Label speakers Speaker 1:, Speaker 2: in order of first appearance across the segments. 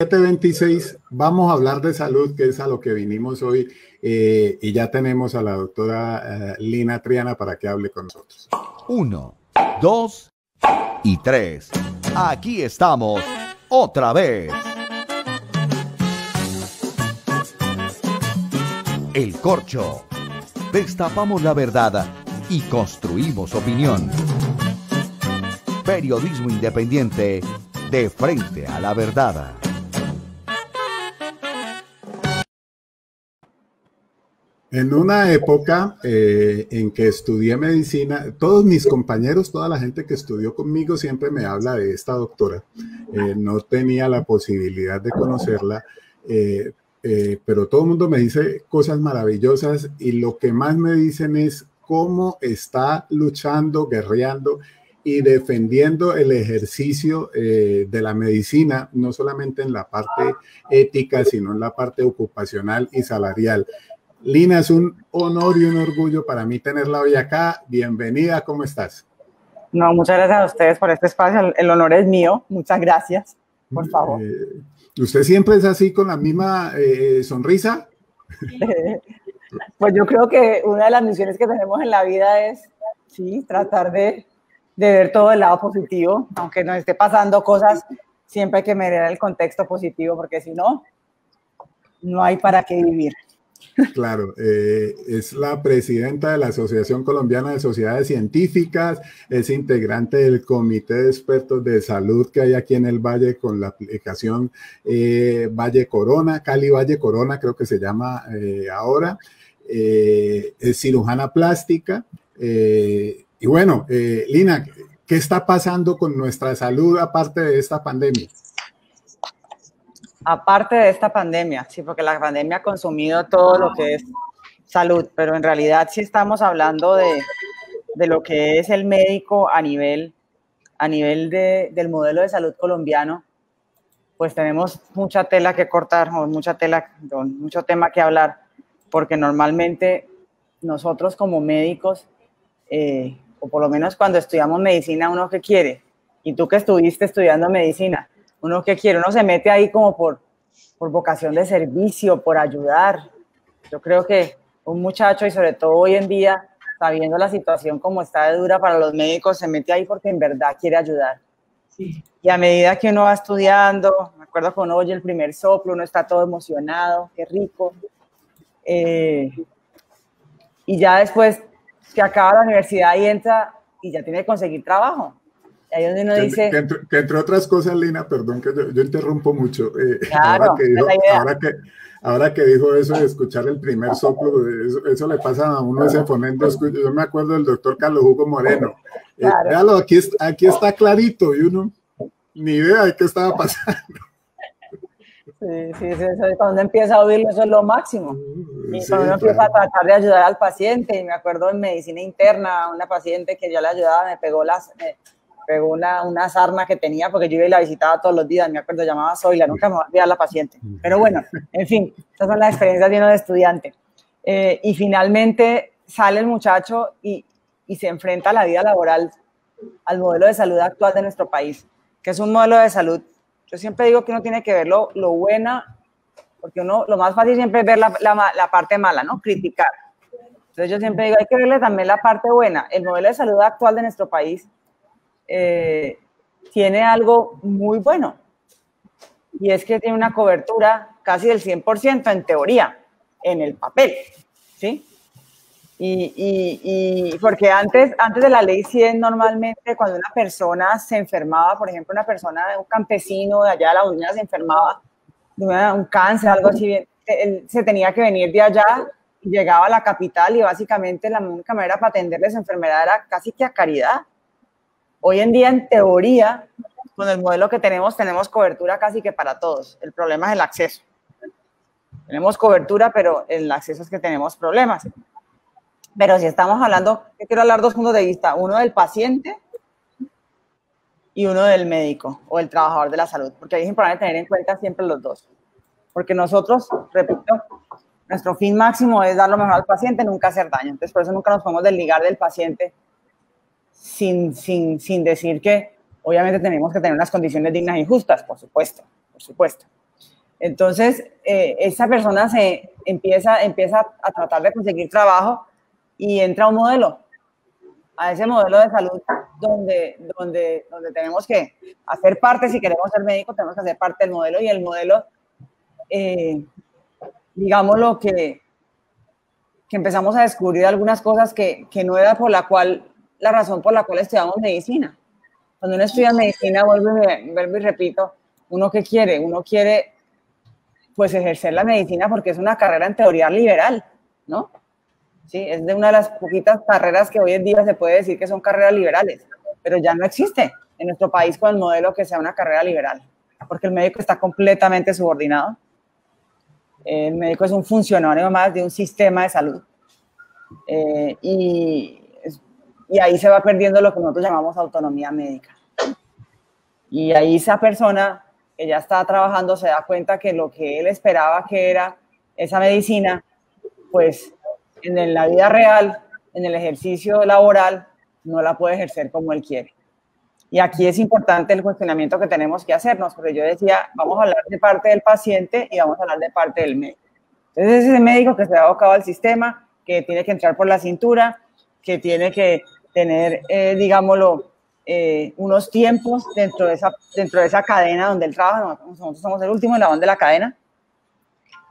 Speaker 1: 7:26, vamos a hablar de salud, que es a lo que vinimos hoy, y ya tenemos a la doctora Lina Triana para que hable con nosotros.
Speaker 2: 1, 2 y 3. Aquí estamos otra vez. El Corcho. Destapamos la verdad y construimos opinión. Periodismo independiente de frente a la verdad.
Speaker 1: En una época en que estudié medicina, todos mis compañeros, toda la gente que estudió conmigo siempre me habla de esta doctora. No tenía la posibilidad de conocerla, pero todo el mundo me dice cosas maravillosas y lo que más me dicen es cómo está luchando, guerreando y defendiendo el ejercicio de la medicina, no solamente en la parte ética, sino en la parte ocupacional y salarial. Lina, es un honor y un orgullo para mí tenerla hoy acá. Bienvenida, ¿cómo estás?
Speaker 3: No, muchas gracias a ustedes por este espacio. El honor es mío. Muchas gracias, por favor.
Speaker 1: ¿Usted siempre es así con la misma sonrisa?
Speaker 3: Pues yo creo que una de las misiones que tenemos en la vida es, sí, tratar de ver todo el lado positivo. Aunque nos esté pasando cosas, siempre hay que mirar el contexto positivo, porque si no, no hay para qué vivir.
Speaker 1: Claro, es la presidenta de la Asociación Colombiana de Sociedades Científicas, es integrante del Comité de Expertos de Salud que hay aquí en el Valle con la aplicación Valle Corona, Cali Valle Corona creo que se llama ahora, es cirujana plástica y bueno, Lina, ¿qué está pasando con nuestra salud aparte de esta pandemia?
Speaker 3: Aparte de esta pandemia, sí, porque la pandemia ha consumido todo lo que es salud, pero en realidad sí estamos hablando de lo que es el médico a nivel del modelo de salud colombiano, pues tenemos mucha tela que cortar, o mucho tema que hablar, porque normalmente nosotros como médicos, o por lo menos cuando estudiamos medicina, uno ¿qué quiere? Y tú que estuviste estudiando medicina, uno que quiere, uno se mete ahí como por vocación de servicio, por ayudar. Yo creo que un muchacho, y sobre todo hoy en día, sabiendo la situación como está de dura para los médicos, se mete ahí porque en verdad quiere ayudar. Sí. Y a medida que uno va estudiando, me acuerdo que uno oye el primer soplo, uno está todo emocionado, qué rico. Y ya después que acaba la universidad y entra y ya tiene que conseguir trabajo. Ahí donde uno dice...
Speaker 1: Que entre otras cosas, Lina, perdón que yo interrumpo mucho,
Speaker 3: claro,
Speaker 1: ahora que dijo eso de escuchar el primer soplo, eso le pasa a uno ese fonendo. Yo me acuerdo del doctor Carlos Hugo Moreno. Claro. Véalo, aquí está clarito y uno ni idea de qué estaba pasando.
Speaker 3: Sí, cuando uno empieza a oírlo, eso es lo máximo. Y sí, cuando uno empieza a tratar de ayudar al paciente, y me acuerdo en medicina interna, una paciente que yo le ayudaba, me pegó una sarna que tenía, porque yo iba y la visitaba todos los días, me acuerdo, llamaba Zoila, nunca me voy a olvidar la paciente. Pero bueno, en fin, esas son las experiencias de uno de estudiante. Y finalmente sale el muchacho y se enfrenta a la vida laboral, al modelo de salud actual de nuestro país, que es un modelo de salud. Yo siempre digo que uno tiene que ver lo buena, porque uno, lo más fácil siempre es ver la parte mala, ¿no? Criticar. Entonces yo siempre digo, hay que verle también la parte buena. El modelo de salud actual de nuestro país tiene algo muy bueno, y es que tiene una cobertura casi del 100% en teoría, en el papel, ¿sí? Y porque antes de la ley 100, normalmente cuando una persona se enfermaba, por ejemplo, un campesino de allá de la Unión se enfermaba de un cáncer, algo así, él se tenía que venir de allá y llegaba a la capital, y básicamente la única manera para atenderle su enfermedad era casi que a caridad. Hoy en día, en teoría, con el modelo que tenemos cobertura casi que para todos. El problema es el acceso. Tenemos cobertura, pero el acceso es que tenemos problemas. Pero si estamos hablando, yo quiero hablar dos puntos de vista, uno del paciente y uno del médico o el trabajador de la salud, porque ahí es importante tener en cuenta siempre los dos. Porque nosotros, repito, nuestro fin máximo es dar lo mejor al paciente, nunca hacer daño. Entonces, por eso nunca nos podemos desligar del paciente sin decir que obviamente tenemos que tener unas condiciones dignas y justas, por supuesto. Entonces, esa persona se empieza a tratar de conseguir trabajo y entra a un modelo, a ese modelo de salud donde tenemos que hacer parte, si queremos ser médicos, tenemos que hacer parte del modelo, y el modelo, digamos, lo que empezamos a descubrir algunas cosas que no era la razón por la cual estudiamos medicina. Cuando uno estudia medicina, vuelvo y repito, ¿uno qué quiere? Uno quiere, pues, ejercer la medicina porque es una carrera en teoría liberal, ¿no? Sí, es de una de las poquitas carreras que hoy en día se puede decir que son carreras liberales, pero ya no existe en nuestro país con el modelo que sea una carrera liberal, porque el médico está completamente subordinado. El médico es un funcionario más de un sistema de salud, y ahí se va perdiendo lo que nosotros llamamos autonomía médica. Y ahí esa persona que ya está trabajando se da cuenta que lo que él esperaba que era esa medicina, pues en la vida real, en el ejercicio laboral, no la puede ejercer como él quiere. Y aquí es importante el cuestionamiento que tenemos que hacernos, porque yo decía, vamos a hablar de parte del paciente y vamos a hablar de parte del médico. Entonces, ese médico que se ha abocado al sistema, que tiene que entrar por la cintura, que tiene que tener, digámoslo, unos tiempos dentro de esa cadena donde él trabaja. Nosotros somos el último eslabón de la cadena.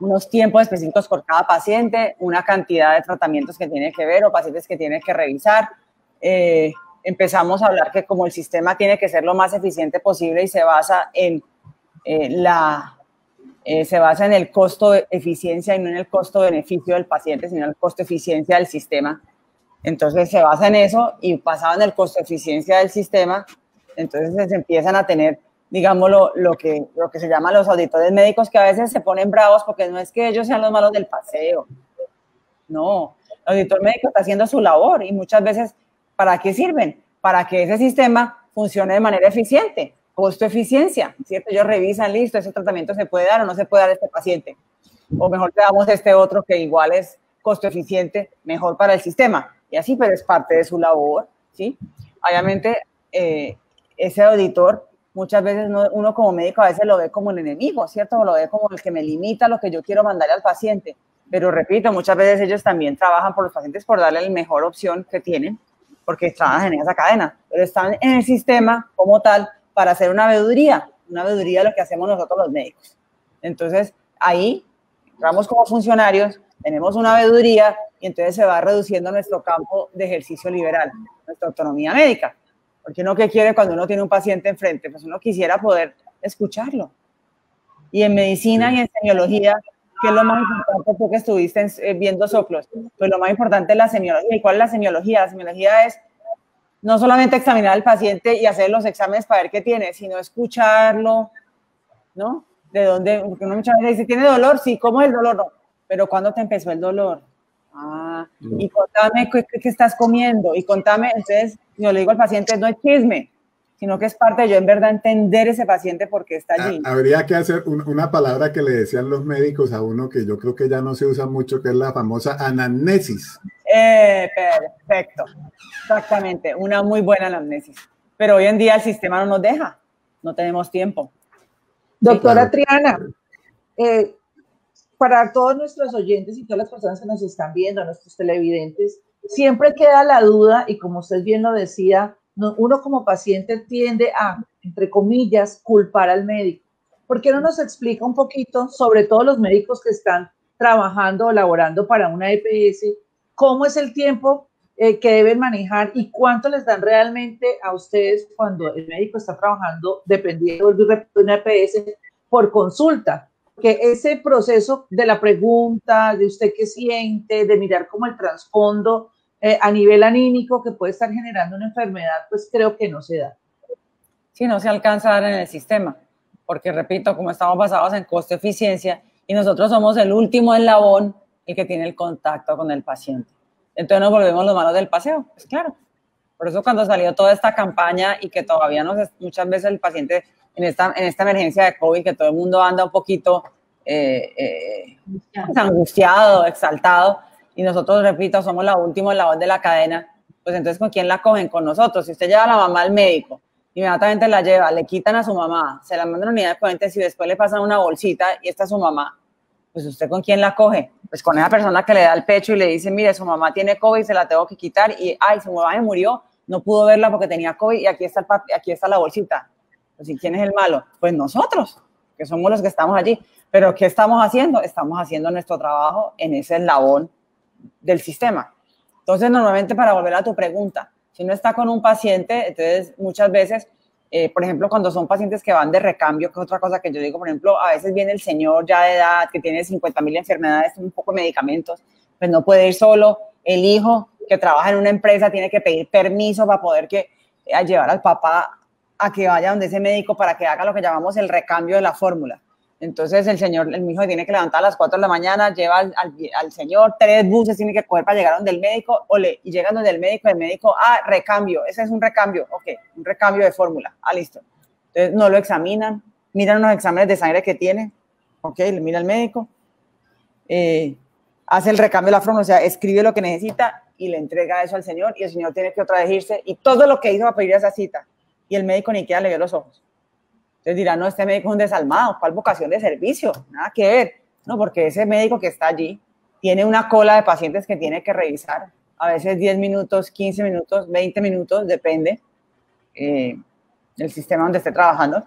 Speaker 3: Unos tiempos específicos por cada paciente, una cantidad de tratamientos que tiene que ver o pacientes que tiene que revisar. Empezamos a hablar que como el sistema tiene que ser lo más eficiente posible y se basa en el costo-eficiencia y no en el costo-beneficio del paciente, sino en el costo-eficiencia del sistema. Entonces se basa en eso, y basado en el costo-eficiencia del sistema, entonces se empiezan a tener, digamos, lo que se llaman los auditores médicos, que a veces se ponen bravos porque no es que ellos sean los malos del paseo. No, el auditor médico está haciendo su labor, y muchas veces, ¿para qué sirven? Para que ese sistema funcione de manera eficiente, costo-eficiencia, ¿cierto? Ellos revisan, listo, ese tratamiento se puede dar o no se puede dar a este paciente, o mejor le damos este otro que igual es costo-eficiente, mejor para el sistema, y así, pero es parte de su labor, ¿sí? Obviamente, ese auditor, muchas veces uno como médico a veces lo ve como el enemigo, ¿cierto? O lo ve como el que me limita lo que yo quiero mandarle al paciente, pero repito, muchas veces ellos también trabajan por los pacientes por darle la mejor opción que tienen, porque trabajan en esa cadena, pero están en el sistema como tal para hacer una veeduría de lo que hacemos nosotros los médicos. Entonces, ahí entramos como funcionarios, tenemos una veeduría, y entonces se va reduciendo nuestro campo de ejercicio liberal, nuestra autonomía médica. Porque uno, ¿qué quiere cuando uno tiene un paciente enfrente? Pues uno quisiera poder escucharlo. Y en medicina y en semiología, ¿qué es lo más importante? Tú que estuviste viendo soplos, pues lo más importante es la semiología. ¿Y cuál es la semiología? La semiología es no solamente examinar al paciente y hacer los exámenes para ver qué tiene, sino escucharlo, ¿no? De dónde, porque uno muchas veces dice, ¿tiene dolor? Sí, ¿cómo es el dolor? No. Pero ¿cuándo te empezó el dolor? Ah, y contame qué estás comiendo, y contame. Entonces yo le digo al paciente, no es chisme, sino que es parte de yo en verdad entender ese paciente porque está allí.
Speaker 1: Habría que hacer una palabra que le decían los médicos a uno, que yo creo que ya no se usa mucho, que es la famosa anamnesis.
Speaker 3: Perfecto, exactamente, una muy buena anamnesis. Pero hoy en día el sistema no nos deja, no tenemos tiempo.
Speaker 4: Doctora Triana, para todos nuestros oyentes y todas las personas que nos están viendo, nuestros televidentes, siempre queda la duda, y como usted bien lo decía, uno como paciente tiende a, entre comillas, culpar al médico. ¿Por qué no nos explica un poquito, sobre todo los médicos que están trabajando o laborando para una EPS, cómo es el tiempo que deben manejar y cuánto les dan realmente a ustedes cuando el médico está trabajando, dependiendo de una EPS, por consulta? Que ese proceso de la pregunta, de usted qué siente, de mirar como el trasfondo a nivel anímico que puede estar generando una enfermedad, pues creo que no se da.
Speaker 3: Sí, no se alcanza a dar en el sistema, porque repito, como estamos basados en costo-eficiencia, y nosotros somos el último eslabón, el que tiene el contacto con el paciente. Entonces nos volvemos los malos del paseo, pues claro. Por eso cuando salió toda esta campaña, y que todavía muchas veces el paciente en esta emergencia de COVID, que todo el mundo anda un poquito angustiado, exaltado, y nosotros, repito, somos la última eslabón de la cadena, pues entonces ¿con quién la cogen? Con nosotros. Si usted lleva a la mamá al médico inmediatamente la lleva, le quitan a su mamá, se la mandan a la unidad de COVID y después le pasan una bolsita y esta es su mamá, pues ¿usted con quién la coge? Pues con esa persona que le da el pecho y le dice, mire, su mamá tiene COVID, se la tengo que quitar y, ay, su mamá me murió, no pudo verla porque tenía COVID y aquí está, aquí está la bolsita. Pues, ¿y quién es el malo? Pues nosotros, que somos los que estamos allí. Pero ¿qué estamos haciendo? Estamos haciendo nuestro trabajo en ese eslabón del sistema. Entonces, normalmente, para volver a tu pregunta, si uno está con un paciente, entonces muchas veces, por ejemplo, cuando son pacientes que van de recambio, que es otra cosa que yo digo, por ejemplo, a veces viene el señor ya de edad, que tiene 50.000 enfermedades, un poco de medicamentos, pues no puede ir solo, el hijo que trabaja en una empresa tiene que pedir permiso para poder llevar al papá a que vaya donde ese médico para que haga lo que llamamos el recambio de la fórmula. Entonces el hijo tiene que levantar a las 4 de la mañana, lleva al señor, 3 buses tiene que coger para llegar donde el médico, y llegan donde el médico, recambio, ese es un recambio, ok, un recambio de fórmula, listo. Entonces no lo examinan, miran los exámenes de sangre que tiene, ok, le mira al médico, hace el recambio de la fórmula, o sea, escribe lo que necesita y le entrega eso al señor y el señor tiene que otra vez irse y todo lo que hizo para pedir esa cita y el médico ni siquiera le vio los ojos. Entonces dirán, no, este médico es un desalmado, ¿cuál vocación de servicio? Nada que ver, no, porque ese médico que está allí tiene una cola de pacientes que tiene que revisar, a veces 10 minutos, 15 minutos, 20 minutos, depende del sistema donde esté trabajando.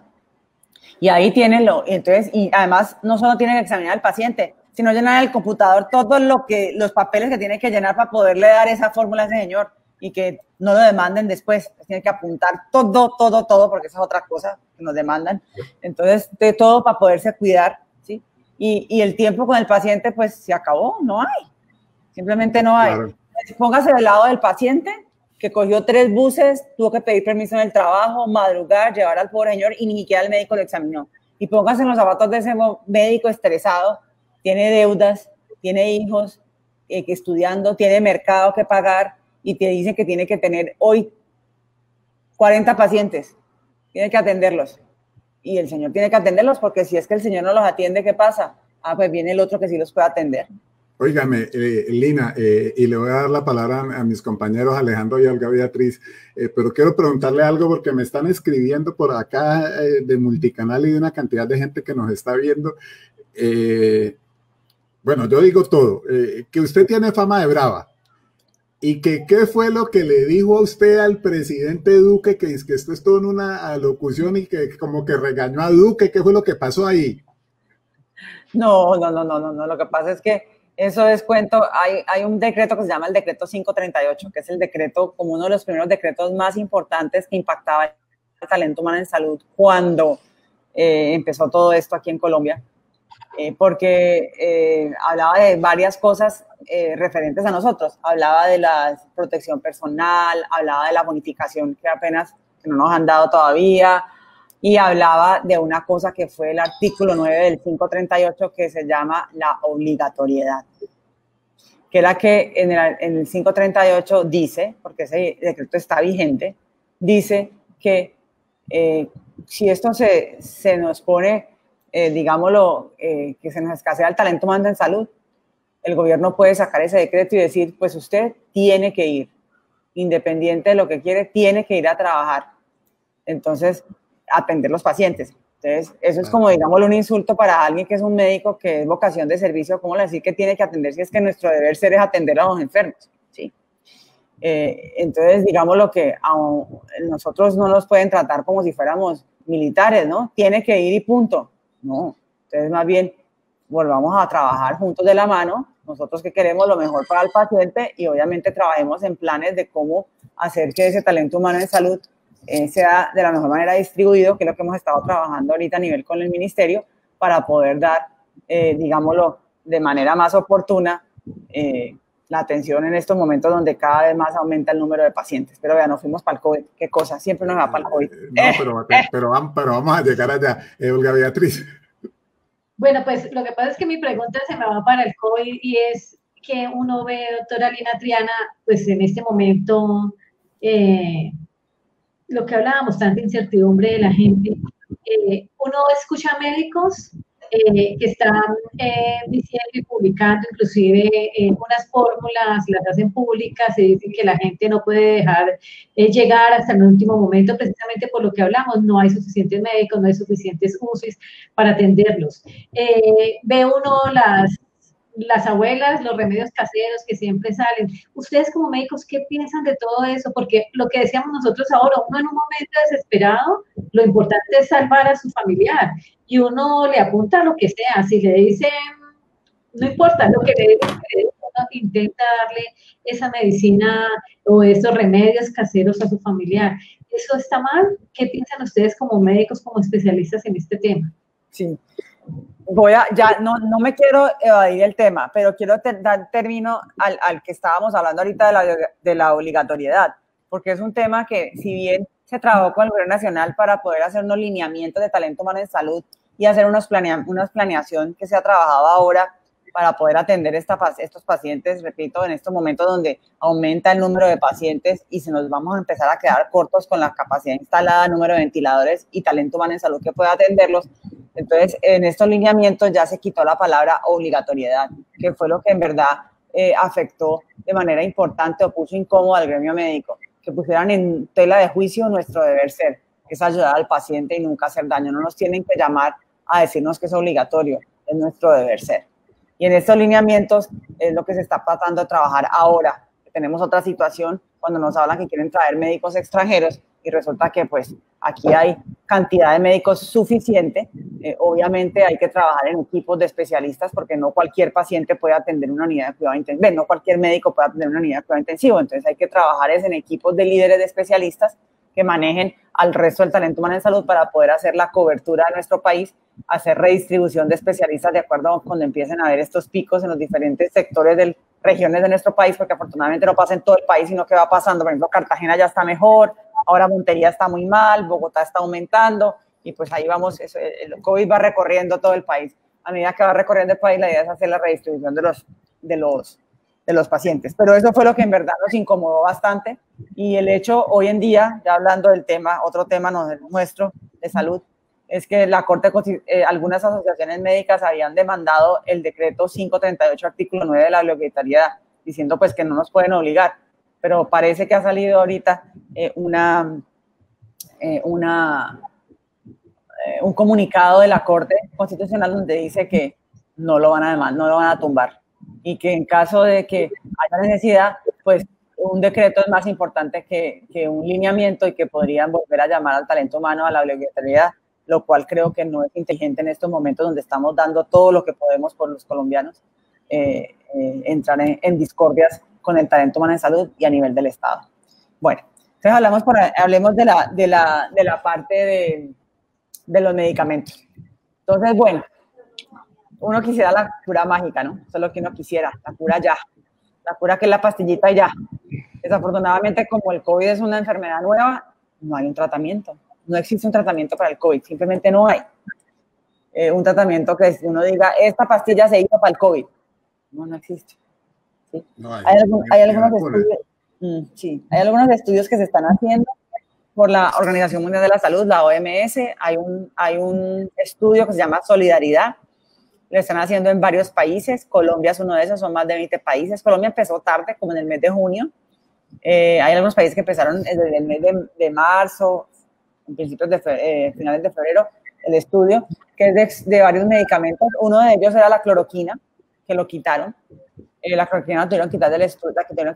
Speaker 3: Y ahí tienen entonces, y además no solo tienen que examinar al paciente, sino llenar en el computador todos los papeles que tiene que llenar para poderle dar esa fórmula a ese señor y que no lo demanden después. Tienen que apuntar todo, porque esa es otra cosa que nos demandan. Entonces, de todo para poderse cuidar, ¿sí? Y el tiempo con el paciente, pues, se acabó, no hay. Simplemente no hay. Claro. Póngase del lado del paciente que cogió 3 buses, tuvo que pedir permiso en el trabajo, madrugar, llevar al pobre señor y ni siquiera el médico lo examinó. Y póngase en los zapatos de ese médico estresado, tiene deudas, tiene hijos estudiando, tiene mercado que pagar y te dicen que tiene que tener hoy 40 pacientes, tiene que atenderlos. Y el señor tiene que atenderlos porque si es que el señor no los atiende, ¿qué pasa? Pues viene el otro que sí los puede atender.
Speaker 1: Óigame, Lina, y le voy a dar la palabra a mis compañeros Alejandro y Olga Beatriz, pero quiero preguntarle algo porque me están escribiendo por acá de Multicanal y de una cantidad de gente que nos está viendo. Bueno, yo digo todo, que usted tiene fama de brava y que qué fue lo que le dijo a usted al presidente Duque, que esto es todo en una alocución y que como que regañó a Duque, ¿qué fue lo que pasó ahí?
Speaker 3: No, lo que pasa es que eso es cuento, hay un decreto que se llama el decreto 538, que es el decreto, como uno de los primeros decretos más importantes que impactaba el talento humano en salud cuando empezó todo esto aquí en Colombia, porque hablaba de varias cosas referentes a nosotros, hablaba de la protección personal, hablaba de la bonificación que apenas que no nos han dado todavía, y hablaba de una cosa que fue el artículo 9 del 538 que se llama la obligatoriedad, que era que en el 538 dice, porque ese decreto está vigente, dice que si esto se nos pone, digámoslo, que se nos escasea el talento humano en salud, el gobierno puede sacar ese decreto y decir, pues usted tiene que ir, independiente de lo que quiere, tiene que ir a trabajar. Entonces, atender los pacientes. Entonces, eso es como, digámoslo, un insulto para alguien que es un médico que es vocación de servicio, ¿cómo le decir que tiene que atender si es que nuestro deber ser es atender a los enfermos? ¿Sí? Entonces, digámoslo que a nosotros no nos pueden tratar como si fuéramos militares, ¿no? Tiene que ir y punto. No. Entonces, más bien, volvamos a trabajar juntos de la mano, nosotros que queremos lo mejor para el paciente y obviamente trabajemos en planes de cómo hacer que ese talento humano en salud sea de la mejor manera distribuido, que es lo que hemos estado trabajando ahorita a nivel con el ministerio, para poder dar, digámoslo, de manera más oportuna la atención en estos momentos donde cada vez más aumenta el número de pacientes. Pero vean, nos fuimos para el COVID. ¿Qué cosa? Siempre nos va para el COVID.
Speaker 1: No, pero vamos a llegar allá. Olga Beatriz.
Speaker 5: Bueno, pues lo que pasa es que mi pregunta se me va para el COVID y es que uno ve, doctora Lina Triana, pues en este momento... lo que hablábamos, tanta incertidumbre de la gente, uno escucha médicos que están diciendo y publicando inclusive unas fórmulas, las hacen públicas y dicen que la gente no puede dejar llegar hasta el último momento, precisamente por lo que hablamos, no hay suficientes médicos, no hay suficientes UCIs para atenderlos. Ve uno las abuelas, los remedios caseros que siempre salen. Ustedes como médicos, ¿qué piensan de todo eso? Porque lo que decíamos nosotros ahora, uno en un momento desesperado, lo importante es salvar a su familiar y uno le apunta a lo que sea. Si le dicen, no importa lo que le dicen, uno intenta darle esa medicina o esos remedios caseros a su familiar. ¿Eso está mal? ¿Qué piensan ustedes como médicos, como especialistas en este tema?
Speaker 3: Sí. No me quiero evadir el tema, pero quiero dar término al que estábamos hablando ahorita de la obligatoriedad, porque es un tema que, si bien se trabajó con el Gobierno Nacional para poder hacer unos lineamientos de talento humano en salud y hacer una planeación que se ha trabajado ahora para poder atender estos pacientes, repito, en estos momentos donde aumenta el número de pacientes y se nos vamos a empezar a quedar cortos con la capacidad instalada, número de ventiladores y talento humano en salud que pueda atenderlos. Entonces, en estos lineamientos ya se quitó la palabra obligatoriedad, que fue lo que en verdad afectó de manera importante o puso incómodo al gremio médico, que pusieran en tela de juicio nuestro deber ser, que es ayudar al paciente y nunca hacer daño. No nos tienen que llamar a decirnos que es obligatorio, es nuestro deber ser. Y en estos lineamientos es lo que se está tratando de trabajar ahora. Tenemos otra situación cuando nos hablan que quieren traer médicos extranjeros y resulta que pues aquí hay cantidad de médicos suficiente. Obviamente hay que trabajar en equipos de especialistas porque no cualquier paciente puede atender una unidad de cuidado intensivo, no cualquier médico puede atender una unidad de cuidado intensivo, entonces hay que trabajar en equipos de líderes de especialistas que manejen al resto del talento humano en salud para poder hacer la cobertura de nuestro país, hacer redistribución de especialistas de acuerdo a cuando empiecen a haber estos picos en los diferentes sectores de regiones de nuestro país, porque afortunadamente no pasa en todo el país, sino que va pasando. Por ejemplo, Cartagena ya está mejor, ahora Montería está muy mal, Bogotá está aumentando, y pues ahí vamos, el COVID va recorriendo todo el país. A medida que va recorriendo el país, la idea es hacer la redistribución de los pacientes. Pero eso fue lo que en verdad nos incomodó bastante, y el hecho hoy en día, ya hablando del tema, otro tema nuestro de salud, es que la Corte, algunas asociaciones médicas habían demandado el decreto 538, artículo 9 de la obligatoriedad, diciendo pues que no nos pueden obligar, pero parece que ha salido ahorita un comunicado de la Corte Constitucional donde dice que no lo van a tumbar, y que en caso de que haya necesidad, pues un decreto es más importante que un lineamiento, y que podrían volver a llamar al talento humano a la obligatoriedad, lo cual creo que no es inteligente en estos momentos donde estamos dando todo lo que podemos por los colombianos, entrar en discordias con el talento humano en salud y a nivel del Estado. Bueno, entonces hablemos de la parte de los medicamentos. Entonces, bueno, uno quisiera la cura mágica, ¿no? Eso es lo que uno quisiera, la cura ya, la cura que es la pastillita y ya. Desafortunadamente, como el COVID es una enfermedad nueva, no hay un tratamiento. No existe un tratamiento para el COVID, simplemente no hay un tratamiento que uno diga, esta pastilla se hizo para el COVID. No existe. ¿Sí? No hay algunos estudios que se están haciendo por la Organización Mundial de la Salud, la OMS. Hay un estudio que se llama Solidaridad. Lo están haciendo en varios países. Colombia es uno de esos, son más de 20 países. Colombia empezó tarde, como en el mes de junio. Hay algunos países que empezaron desde el mes de marzo, en principios finales de febrero, el estudio, que es de varios medicamentos. Uno de ellos era la cloroquina, que lo quitaron. La cloroquina la tuvieron que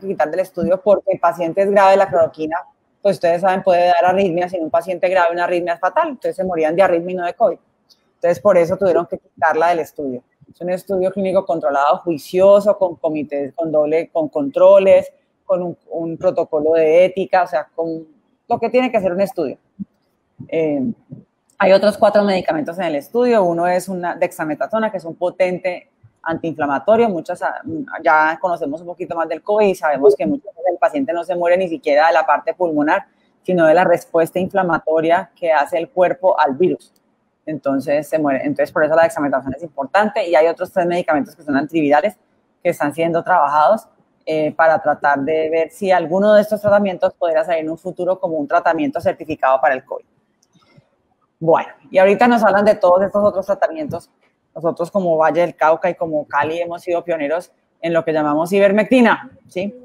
Speaker 3: quitar del estudio porque en pacientes graves la cloroquina, pues ustedes saben, puede dar arritmias, y en un paciente grave una arritmia es fatal, entonces se morían de arritmia y no de COVID. Entonces por eso tuvieron que quitarla del estudio. Es un estudio clínico controlado, juicioso, con comités, con controles, con un protocolo de ética, o sea, con lo que tiene que ser un estudio. Hay otros 4 medicamentos en el estudio. Uno es una dexametasona, que es un potente antiinflamatorio. Muchos ya conocemos un poquito más del COVID y sabemos que muchas veces el paciente no se muere ni siquiera de la parte pulmonar, sino de la respuesta inflamatoria que hace el cuerpo al virus. Entonces se muere. Entonces por eso la dexametasona es importante. Y hay otros 3 medicamentos que son antivirales que están siendo trabajados para tratar de ver si alguno de estos tratamientos podría salir en un futuro como un tratamiento certificado para el COVID. Bueno, y ahorita nos hablan de todos estos otros tratamientos Nosotros como Valle del Cauca y como Cali hemos sido pioneros en lo que llamamos ivermectina, ¿sí?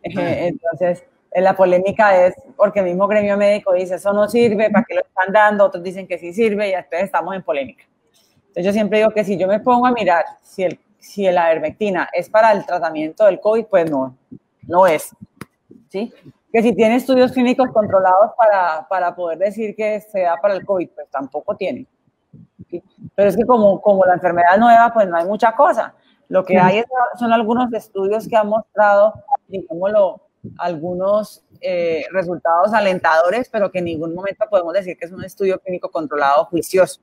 Speaker 3: Entonces, la polémica es porque el mismo gremio médico dice, eso no sirve, ¿para qué lo están dando? Otros dicen que sí sirve y entonces estamos en polémica. Entonces, yo siempre digo que si yo me pongo a mirar si la ivermectina es para el tratamiento del COVID, pues no es, ¿sí? Que si tiene estudios clínicos controlados para poder decir que se da para el COVID, pues tampoco tiene. ¿Sí? Pero es que como la enfermedad es nueva, pues no hay mucha cosa. Lo que hay son algunos estudios que han mostrado, digámoslo, algunos resultados alentadores, pero que en ningún momento podemos decir que es un estudio clínico controlado juicioso.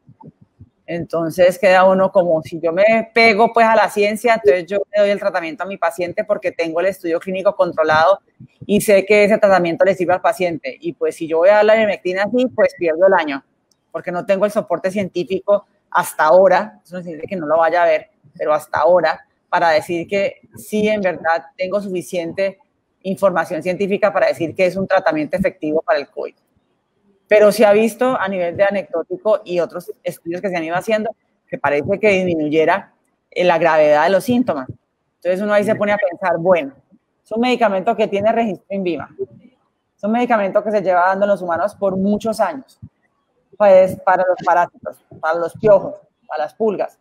Speaker 3: Entonces queda uno como, si yo me pego pues a la ciencia, entonces yo le doy el tratamiento a mi paciente porque tengo el estudio clínico controlado y sé que ese tratamiento le sirve al paciente. Y pues si yo voy a dar la ivermectina así, pues pierdo el año, porque no tengo el soporte científico hasta ahora, eso no significa que no lo vaya a ver, pero hasta ahora, para decir que sí, en verdad, tengo suficiente información científica para decir que es un tratamiento efectivo para el COVID. Pero se ha visto a nivel de anecdótico y otros estudios que se han ido haciendo que parece que disminuyera la gravedad de los síntomas. Entonces uno ahí se pone a pensar, bueno, es un medicamento que tiene registro INVIMA, es un medicamento que se lleva dando en los humanos por muchos años, pues para los parásitos, para los piojos, para las pulgas,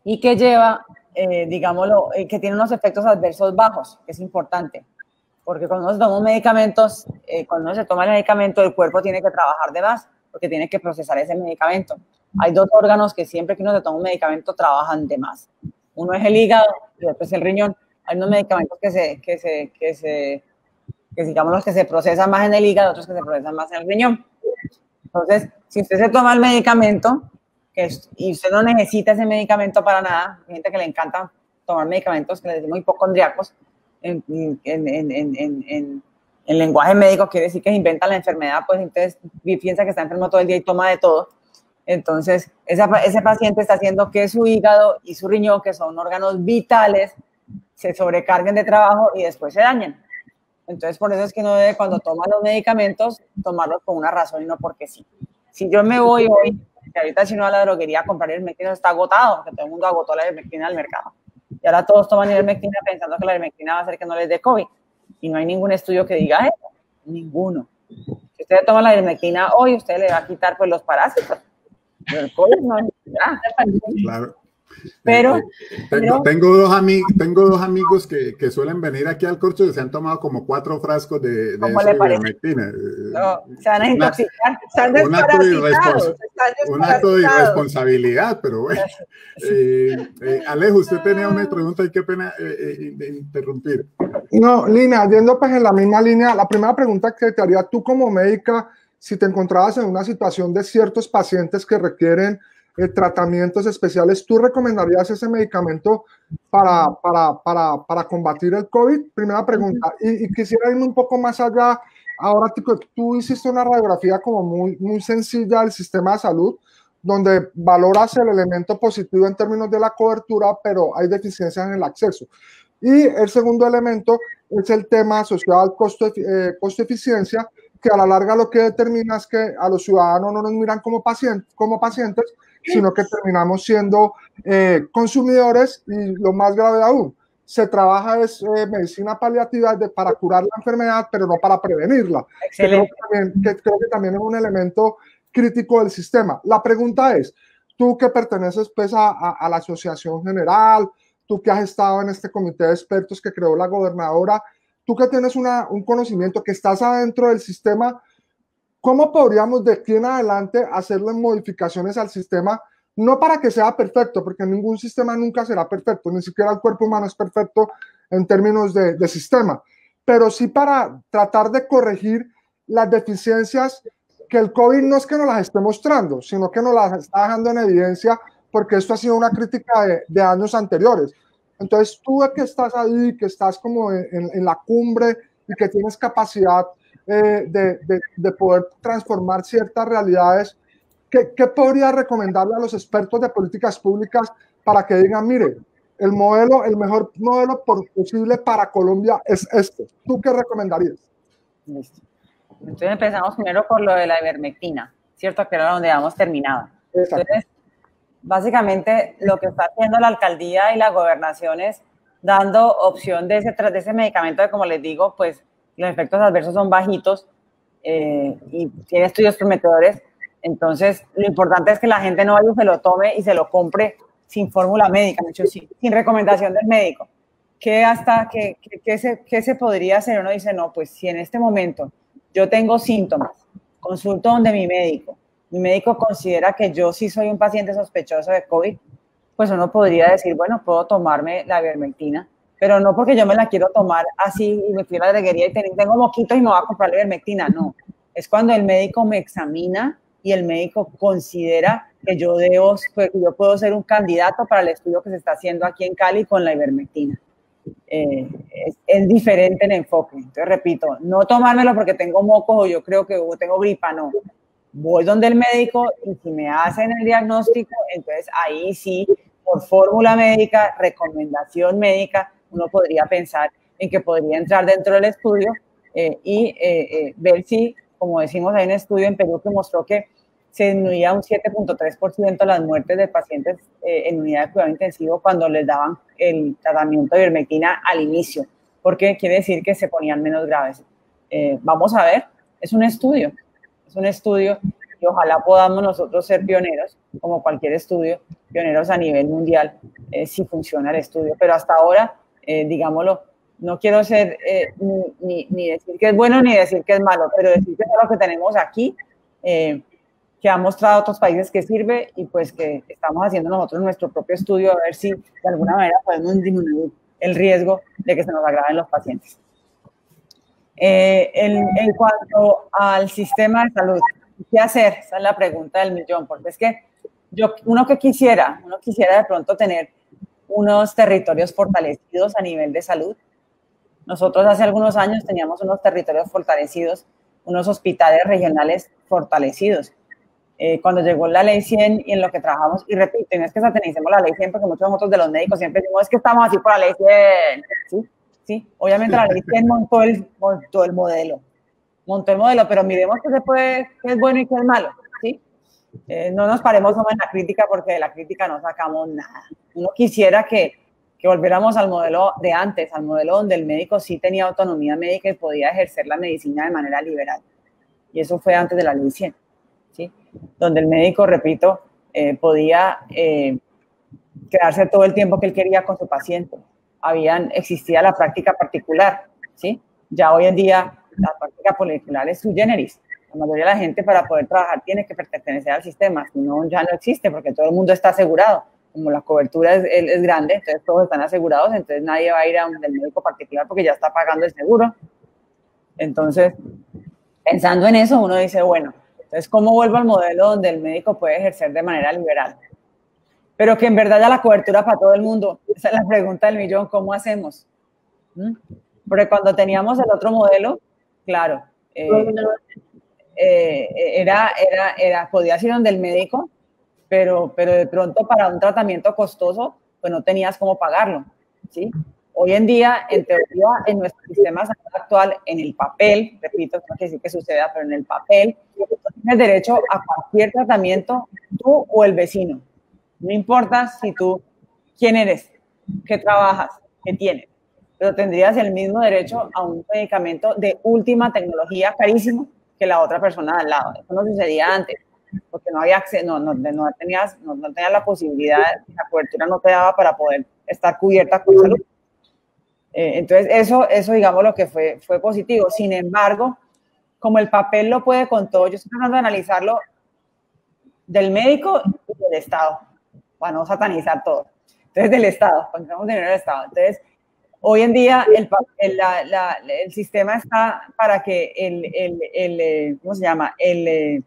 Speaker 3: y que lleva, digámoslo, que tiene unos efectos adversos bajos, que es importante. Porque cuando nos tomamos medicamentos, cuando uno se toma el medicamento, el cuerpo tiene que trabajar de más, porque tiene que procesar ese medicamento. Hay dos órganos que siempre que uno se toma un medicamento trabajan de más. Uno es el hígado y otro es el riñón. Hay unos medicamentos que digamos los que se procesan más en el hígado, otros que se procesan más en el riñón. Entonces, si usted se toma el medicamento y usted no necesita ese medicamento para nada, hay gente que le encanta tomar medicamentos que les decimos hipocondriacos, en lenguaje médico quiere decir que se inventa la enfermedad, pues entonces piensa que está enfermo todo el día y toma de todo. Entonces, ese paciente está haciendo que su hígado y su riñón, que son órganos vitales, se sobrecarguen de trabajo y después se dañen. Entonces, por eso es que uno debe, cuando toma los medicamentos, tomarlos con una razón y no porque sí. Si yo me voy hoy, que ahorita si no a la droguería a comprar ivermectina, está agotado, porque todo el mundo agotó la ivermectina del mercado. Y ahora todos toman ivermectina pensando que la ivermectina va a hacer que no les dé COVID. Y no hay ningún estudio que diga eso. Ninguno. Si usted toma la ivermectina hoy, usted le va a quitar pues los parásitos. Pero el COVID no es nada.
Speaker 1: Claro.
Speaker 3: Pero
Speaker 1: tengo dos amigos que suelen venir aquí al corcho y se han tomado como 4 frascos de ivermectina.
Speaker 3: No, se van a intoxicar.
Speaker 1: Un acto de irresponsabilidad, pero bueno. Alejo, usted tenía una pregunta y qué pena de interrumpir.
Speaker 6: No, Lina, yendo pues en la misma línea, la primera pregunta que te haría tú como médica, si te encontrabas en una situación de ciertos pacientes que requieren tratamientos especiales, ¿tú recomendarías ese medicamento para combatir el COVID? Primera pregunta. Y quisiera irme un poco más allá. Ahora tú hiciste una radiografía como muy sencilla del sistema de salud, donde valoras el elemento positivo en términos de la cobertura, pero hay deficiencias en el acceso. Y el segundo elemento es el tema asociado al costo-eficiencia, que a la larga lo que determina es que a los ciudadanos no nos miran como pacientes, sino que terminamos siendo consumidores y lo más grave aún, se trabaja es medicina paliativa para curar la enfermedad, pero no para prevenirla. Creo que también es un elemento crítico del sistema. La pregunta es, tú que perteneces pues a la Asociación General, tú que has estado en este comité de expertos que creó la gobernadora, tú que tienes un conocimiento, que estás adentro del sistema, ¿cómo podríamos de aquí en adelante hacerle modificaciones al sistema? No para que sea perfecto, porque ningún sistema nunca será perfecto, ni siquiera el cuerpo humano es perfecto en términos de sistema, pero sí para tratar de corregir las deficiencias que el COVID no es que nos las esté mostrando, sino que nos las está dejando en evidencia, porque esto ha sido una crítica de años anteriores. Entonces, tú que estás ahí, que estás como en la cumbre y que tienes capacidad de poder transformar ciertas realidades, ¿qué podría recomendarle a los expertos de políticas públicas para que digan, mire, el mejor modelo posible para Colombia es este? ¿Tú qué recomendarías?
Speaker 3: Listo. Entonces empezamos primero por lo de la ivermectina, ¿cierto? Que era donde habíamos terminado. Entonces, básicamente lo que está haciendo la alcaldía y la gobernación es dando opción de ese medicamento que, como les digo, pues los efectos adversos son bajitos y tiene estudios prometedores. Entonces, lo importante es que la gente no vaya y se lo tome y se lo compre sin fórmula médica, de hecho, sin recomendación del médico. ¿Qué se podría hacer? Uno dice, no, pues si en este momento yo tengo síntomas, consulto donde mi médico considera que yo sí soy un paciente sospechoso de COVID, pues uno podría decir, bueno, puedo tomarme la ivermectina, pero no porque yo me la quiero tomar así y me fui a la droguería y tengo moquitos y me voy a comprar la ivermectina, no. Es cuando el médico me examina y el médico considera que yo puedo ser un candidato para el estudio que se está haciendo aquí en Cali con la ivermectina. Es diferente el enfoque. Entonces, repito, no tomármelo porque tengo mocos o yo creo que tengo gripa, no. Voy donde el médico y si me hacen el diagnóstico, entonces ahí sí, por fórmula médica, recomendación médica, uno podría pensar en que podría entrar dentro del estudio y ver si, como decimos, hay un estudio en Perú que mostró que se disminuía un 7.3% las muertes de pacientes en unidad de cuidado intensivo cuando les daban el tratamiento de ivermectina al inicio, porque quiere decir que se ponían menos graves. Vamos a ver, es un estudio y ojalá podamos nosotros ser pioneros, como cualquier estudio, pioneros a nivel mundial, si funciona el estudio. Pero hasta ahora, digámoslo, no quiero ser ni decir que es bueno ni decir que es malo, pero decir que es lo que tenemos aquí, que ha mostrado a otros países que sirve y pues que estamos haciendo nosotros nuestro propio estudio a ver si de alguna manera podemos disminuir el riesgo de que se nos agraven los pacientes. En cuanto al sistema de salud, ¿qué hacer? Esa es la pregunta del millón, porque es que uno quisiera de pronto tener unos territorios fortalecidos a nivel de salud. Nosotros hace algunos años teníamos unos territorios fortalecidos, unos hospitales regionales fortalecidos. Cuando llegó la ley 100 y en lo que trabajamos, y repito, no es que satanicemos la ley 100 porque muchos nosotros de los médicos siempre decimos es que estamos así por la ley 100, ¿sí? Sí, obviamente la ley 100 montó el modelo, pero miremos qué es bueno y qué es malo, ¿sí? No nos paremos solo en la crítica porque de la crítica no sacamos nada. Uno quisiera que volviéramos al modelo de antes, al modelo donde el médico sí tenía autonomía médica y podía ejercer la medicina de manera liberal. Y eso fue antes de la ley 100, ¿sí? Donde el médico, repito, podía quedarse todo el tiempo que él quería con su paciente. Existía la práctica particular, ¿sí? Ya hoy en día la práctica particular es sui generis. La mayoría de la gente para poder trabajar tiene que pertenecer al sistema, si no ya no existe porque todo el mundo está asegurado. Como la cobertura es grande, entonces todos están asegurados, entonces nadie va a ir a un médico particular porque ya está pagando el seguro. Entonces, pensando en eso, uno dice, bueno, entonces, ¿cómo vuelvo al modelo donde el médico puede ejercer de manera liberal? Pero que en verdad ya la cobertura para todo el mundo. Esa es la pregunta del millón, ¿cómo hacemos? Porque cuando teníamos el otro modelo, claro, podías ir donde el médico, pero de pronto para un tratamiento costoso, pues no tenías cómo pagarlo, ¿sí? Hoy en día, en teoría, en nuestro sistema de salud actual, en el papel, repito, no quiere decir que suceda, pero en el papel, tienes derecho a cualquier tratamiento, tú o el vecino. No importa quién eres, qué trabajas, qué tienes, pero tendrías el mismo derecho a un medicamento de última tecnología carísimo que la otra persona de al lado. Eso no sucedía antes, porque no había acceso, no tenías la posibilidad, la cobertura no te daba para poder estar cubierta con salud. Entonces, eso digamos lo que fue positivo. Sin embargo, como el papel lo puede con todo, yo estoy tratando de analizarlo del médico y del Estado, para no satanizar todo. Entonces, del Estado, cuando tenemos dinero del Estado. Entonces, hoy en día el sistema está para que ¿cómo se llama? El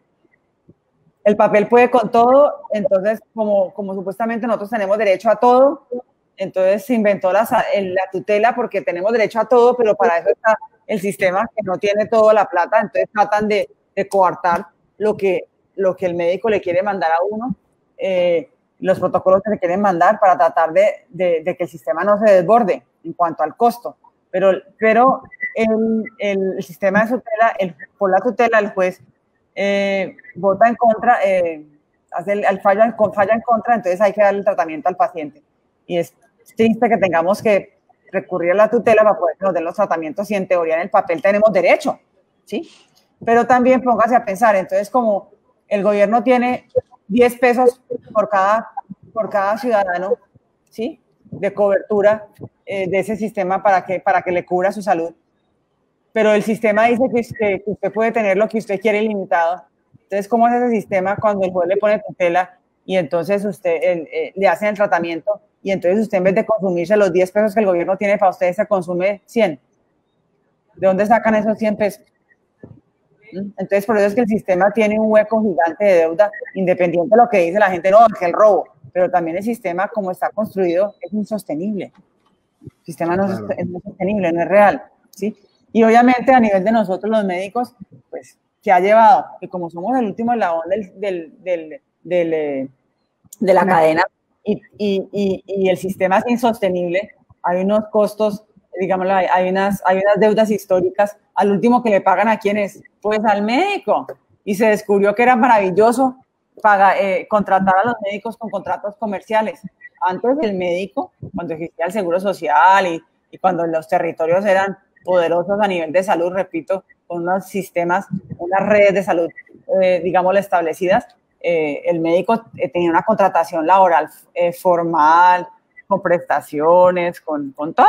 Speaker 3: papel puede con todo, entonces, como supuestamente nosotros tenemos derecho a todo, entonces se inventó la tutela porque tenemos derecho a todo, pero para eso está el sistema que no tiene toda la plata, entonces tratan de coartar lo que el médico le quiere mandar a uno, los protocolos que le quieren mandar para tratar de que el sistema no se desborde en cuanto al costo. Pero el sistema de tutela, por la tutela, el juez vota en contra, falla en contra, entonces hay que darle el tratamiento al paciente. Y es triste que tengamos que recurrir a la tutela para poder que nos den los tratamientos y en teoría en el papel tenemos derecho, ¿sí? Pero también póngase a pensar, entonces como el gobierno tiene 10 pesos por cada ciudadano, ¿sí? De cobertura de ese sistema para que le cubra su salud. Pero el sistema dice que usted puede tener lo que usted quiere ilimitado. Entonces, ¿cómo es ese sistema cuando el juez le pone tutela y entonces usted le hacen el tratamiento y entonces usted en vez de consumirse los 10 pesos que el gobierno tiene para usted, se consume 100? ¿De dónde sacan esos 100 pesos? Entonces, por eso es que el sistema tiene un hueco gigante de deuda, independiente de lo que dice la gente, no, es el robo, pero también el sistema como está construido es insostenible. El sistema no es sostenible, no es real, ¿sí? Y obviamente a nivel de nosotros los médicos, pues se ha llevado, y como somos el último eslabón de la cadena y el sistema es insostenible, hay unos costos, digámoslo, hay unas deudas históricas. Al último que le pagan ¿a quién es? Pues al médico. Y se descubrió que era maravilloso contratar a los médicos con contratos comerciales. Antes del médico, cuando existía el Seguro Social y cuando los territorios eran poderosos a nivel de salud, repito, con unos sistemas, unas redes de salud, digámoslo, establecidas, el médico tenía una contratación laboral formal, con prestaciones, con todo,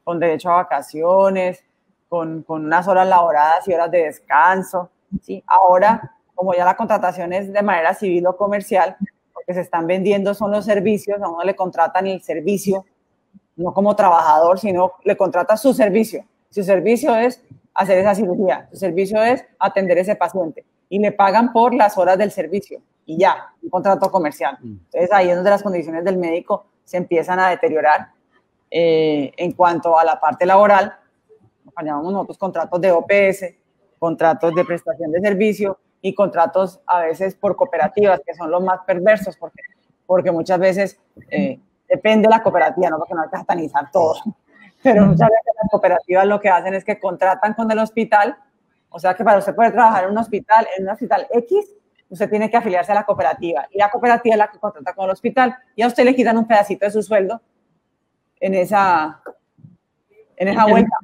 Speaker 3: con derecho a vacaciones, con unas horas laboradas y horas de descanso, ¿sí? Ahora, como ya la contratación es de manera civil o comercial, lo que se están vendiendo son los servicios, a uno le contratan el servicio, no como trabajador, sino le contrata su servicio. Su servicio es hacer esa cirugía, su servicio es atender a ese paciente y le pagan por las horas del servicio y ya, un contrato comercial. Entonces ahí es donde las condiciones del médico se empiezan a deteriorar. En cuanto a la parte laboral, lo que llamamos nosotros contratos de OPS, contratos de prestación de servicio y contratos a veces por cooperativas, que son los más perversos, porque muchas veces depende de la cooperativa, no porque no hay que satanizar todo, pero muchas veces las cooperativas lo que hacen es que contratan con el hospital, o sea que para usted poder trabajar en un hospital X, usted tiene que afiliarse a la cooperativa, y la cooperativa es la que contrata con el hospital, y a usted le quitan un pedacito de su sueldo en esa vuelta.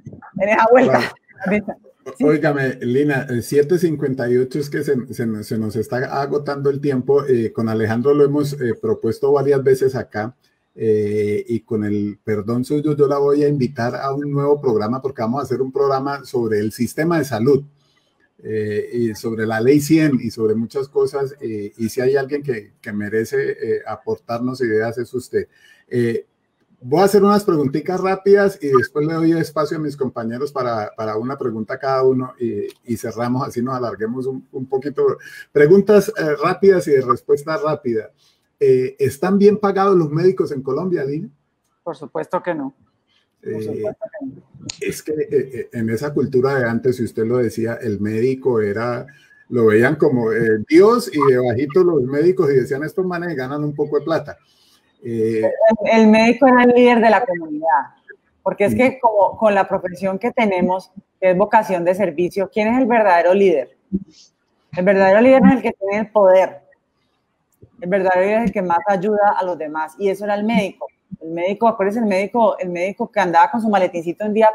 Speaker 1: ¿Sí? Óigame, Lina, 7:58 es que se nos está agotando el tiempo. Con Alejandro lo hemos propuesto varias veces acá y con el perdón suyo yo la voy a invitar a un nuevo programa porque vamos a hacer un programa sobre el sistema de salud y sobre la ley 100 y sobre muchas cosas y si hay alguien que merece aportarnos ideas es usted. Voy a hacer unas preguntitas rápidas y después le doy espacio a mis compañeros para una pregunta cada uno y cerramos, así nos alarguemos un poquito. Preguntas rápidas y de respuesta rápida. ¿Están bien pagados los médicos en Colombia, Lina?
Speaker 3: Por supuesto que no.
Speaker 1: Es que en esa cultura de antes, si usted lo decía, el médico lo veían como Dios y debajito los médicos y decían, estos manes ganan un poco de plata.
Speaker 3: El médico era el líder de la comunidad, porque es que como con la profesión que tenemos, que es vocación de servicio, ¿quién es el verdadero líder? El verdadero líder es el que tiene el poder. El verdadero líder es el que más ayuda a los demás, y eso era el médico. El médico, acuérdense, el médico que andaba con su maletincito un día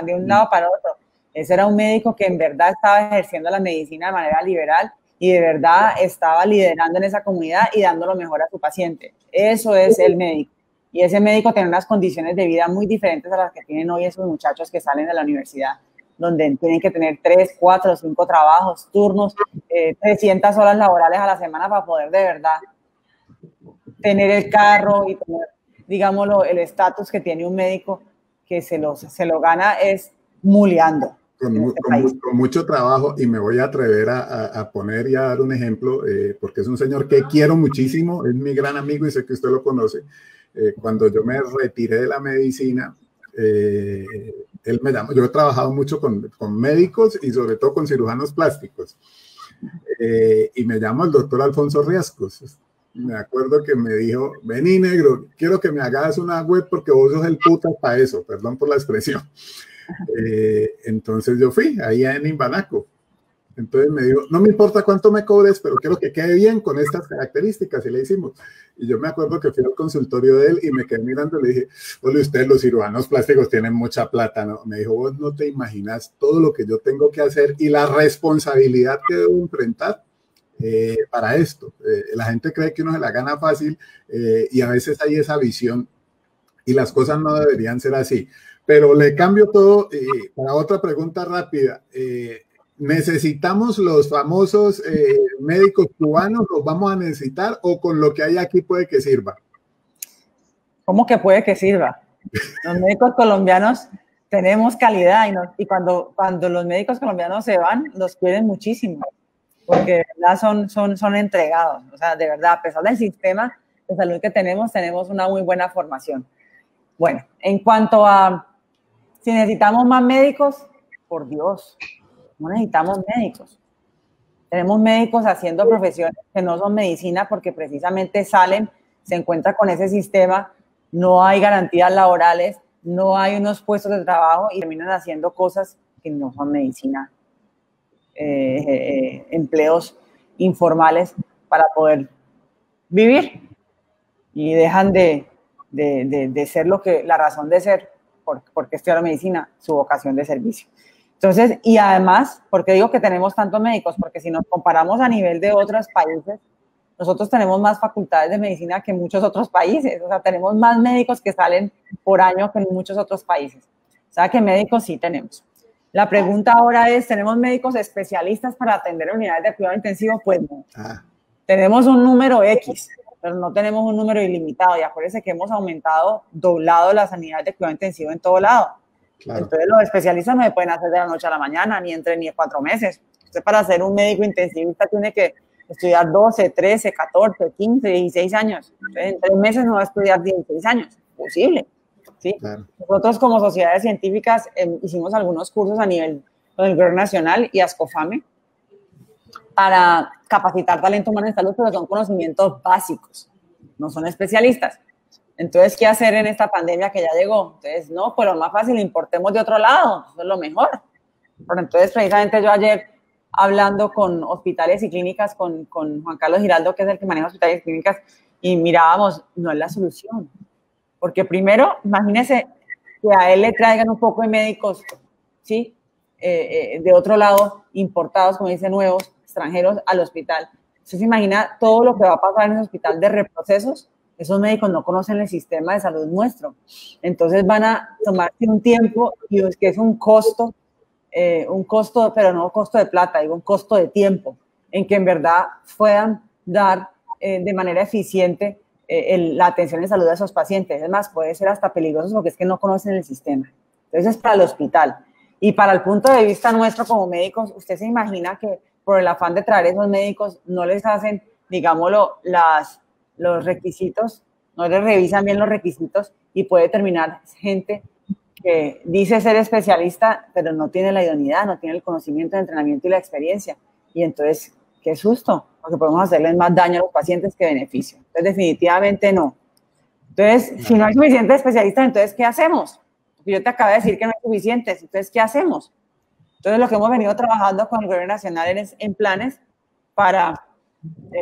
Speaker 3: de un lado para otro. Ese era un médico que en verdad estaba ejerciendo la medicina de manera liberal y de verdad estaba liderando en esa comunidad y dando lo mejor a su paciente. Eso es el médico. Y ese médico tiene unas condiciones de vida muy diferentes a las que tienen hoy esos muchachos que salen de la universidad, donde tienen que tener 3, 4, 5 trabajos, turnos, 300 horas laborales a la semana para poder de verdad tener el carro y tener, digámoslo, el estatus que tiene un médico que se lo gana es muleando.
Speaker 1: Con mucho trabajo, y me voy a atrever a poner y a dar un ejemplo, porque es un señor que quiero muchísimo, es mi gran amigo y sé que usted lo conoce. Cuando yo me retiré de la medicina, él me llamó, yo he trabajado mucho con médicos y sobre todo con cirujanos plásticos, y me llama el doctor Alfonso Riascos. Me acuerdo que me dijo, vení negro, quiero que me hagas una web porque vos sos el puta para eso, perdón por la expresión. Entonces yo fui ahí en Imbanaco. Entonces me dijo, no me importa cuánto me cobres, pero quiero que quede bien con estas características, y le hicimos. Y yo me acuerdo que fui al consultorio de él y me quedé mirando y le dije, oye, ustedes los cirujanos plásticos tienen mucha plata, ¿no? Me dijo, vos no te imaginas todo lo que yo tengo que hacer y la responsabilidad que debo enfrentar para esto. La gente cree que uno se la gana fácil y a veces hay esa visión y las cosas no deberían ser así. Pero le cambio todo para otra pregunta rápida. ¿Necesitamos los famosos médicos cubanos? ¿Los vamos a necesitar o con lo que hay aquí puede que sirva?
Speaker 3: ¿Cómo que puede que sirva? Los médicos colombianos tenemos calidad y cuando los médicos colombianos se van, los quieren muchísimo, porque de verdad son entregados. O sea, de verdad, a pesar del sistema de salud que tenemos una muy buena formación. Bueno, en cuanto a si necesitamos más médicos, por Dios, no necesitamos médicos. Tenemos médicos haciendo profesiones que no son medicina porque precisamente salen, se encuentran con ese sistema, no hay garantías laborales, no hay unos puestos de trabajo y terminan haciendo cosas que no son medicina. Empleos informales para poder vivir y dejan de ser la razón de ser, porque estudiaron medicina, su vocación de servicio. Entonces, y además, ¿por qué digo que tenemos tantos médicos? Porque si nos comparamos a nivel de otros países, nosotros tenemos más facultades de medicina que muchos otros países. O sea, tenemos más médicos que salen por año que en muchos otros países. O sea, que médicos sí tenemos. La pregunta ahora es, ¿tenemos médicos especialistas para atender unidades de cuidado intensivo? Pues no. Tenemos un número X, pero no tenemos un número ilimitado. Y acuérdense que hemos doblado las unidades de cuidado intensivo en todo lado. Claro. Entonces los especialistas no se pueden hacer de la noche a la mañana, ni en 4 meses. Usted para ser un médico intensivista tiene que estudiar 12, 13, 14, 15, 16 años. Entonces, en 3 meses no va a estudiar 16 años. Posible. ¿Sí? Claro. Nosotros como sociedades científicas hicimos algunos cursos a nivel con el Gobierno Nacional y ASCOFAME para capacitar talento humano en salud, pero son conocimientos básicos, no son especialistas. Entonces, ¿qué hacer en esta pandemia que ya llegó? Entonces, no, pues lo más fácil, importemos de otro lado, eso es lo mejor. Pero entonces, precisamente yo ayer, hablando con hospitales y clínicas, con Juan Carlos Giraldo, que es el que maneja hospitales y clínicas, y mirábamos, no es la solución. Porque primero, imagínese que a él le traigan un poco de médicos, ¿sí? De otro lado, importados, como dicen, nuevos, extranjeros, al hospital. ¿Usted se imagina todo lo que va a pasar en ese hospital de reprocesos? Esos médicos no conocen el sistema de salud nuestro. Entonces van a tomarse un tiempo y es que es un costo, pero no costo de plata, digo un costo de tiempo, en que en verdad puedan dar de manera eficiente la atención en salud a esos pacientes. Es más, puede ser hasta peligroso porque es que no conocen el sistema. Entonces es para el hospital. Y para el punto de vista nuestro como médicos, usted se imagina que por el afán de traer esos médicos no les hacen, digámoslo, los requisitos, no les revisan bien los requisitos y puede terminar gente que dice ser especialista, pero no tiene la idoneidad, no tiene el conocimiento, el entrenamiento y la experiencia. Y entonces, qué susto, porque podemos hacerles más daño a los pacientes que beneficio. Entonces, definitivamente no. Entonces, si no hay suficientes especialistas, entonces, ¿qué hacemos? Porque yo te acabo de decir que no hay suficientes, entonces, ¿qué hacemos? Entonces, lo que hemos venido trabajando con el Gobierno Nacional es en planes para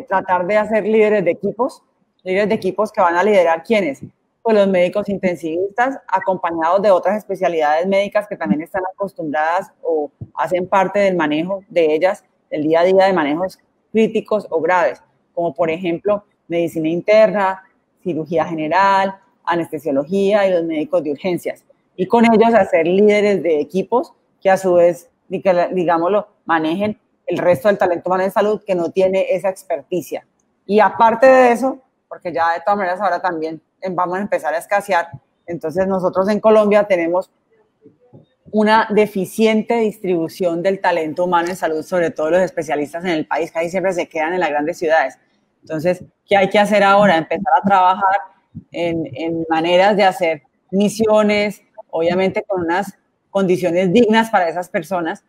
Speaker 3: tratar de hacer líderes de equipos que van a liderar, ¿quiénes? Pues los médicos intensivistas, acompañados de otras especialidades médicas que también están acostumbradas o hacen parte del manejo de ellas, del día a día de manejos críticos o graves, como por ejemplo, medicina interna, cirugía general, anestesiología y los médicos de urgencias. Y con ellos hacer líderes de equipos que a su vez, digámoslo, manejen el resto del talento humano en salud que no tiene esa experticia. Y aparte de eso, porque ya de todas maneras ahora también vamos a empezar a escasear, entonces nosotros en Colombia tenemos una deficiente distribución del talento humano en salud, sobre todo los especialistas en el país, que ahí siempre se quedan en las grandes ciudades. Entonces, ¿qué hay que hacer ahora? Empezar a trabajar en maneras de hacer misiones, obviamente con unas condiciones dignas para esas personas,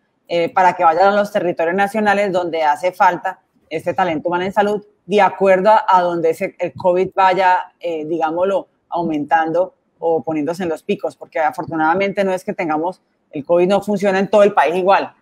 Speaker 3: para que vayan a los territorios nacionales donde hace falta este talento humano en salud, de acuerdo a donde el COVID vaya, digámoslo, aumentando o poniéndose en los picos, porque afortunadamente no es que el COVID no funciona en todo el país igual,